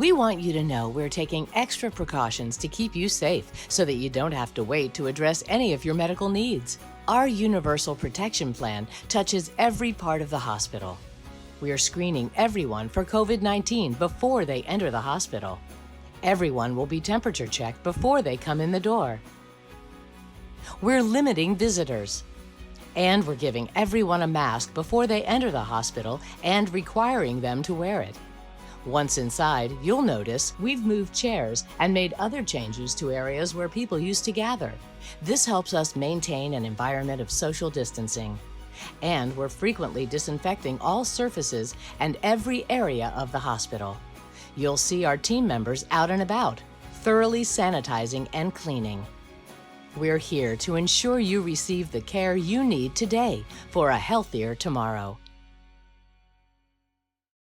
We want you to know we're taking extra precautions to keep you safe so that you don't have to wait to address any of your medical needs. Our Universal Protection Plan touches every part of the hospital. We are screening everyone for COVID-19 before they enter the hospital. Everyone will be temperature checked before they come in the door. We're limiting visitors. And we're giving everyone a mask before they enter the hospital and requiring them to wear it. Once inside, you'll notice we've moved chairs and made other changes to areas where people used to gather. This helps us maintain an environment of social distancing. And we're frequently disinfecting all surfaces and every area of the hospital. You'll see our team members out and about, thoroughly sanitizing and cleaning. We're here to ensure you receive the care you need today for a healthier tomorrow.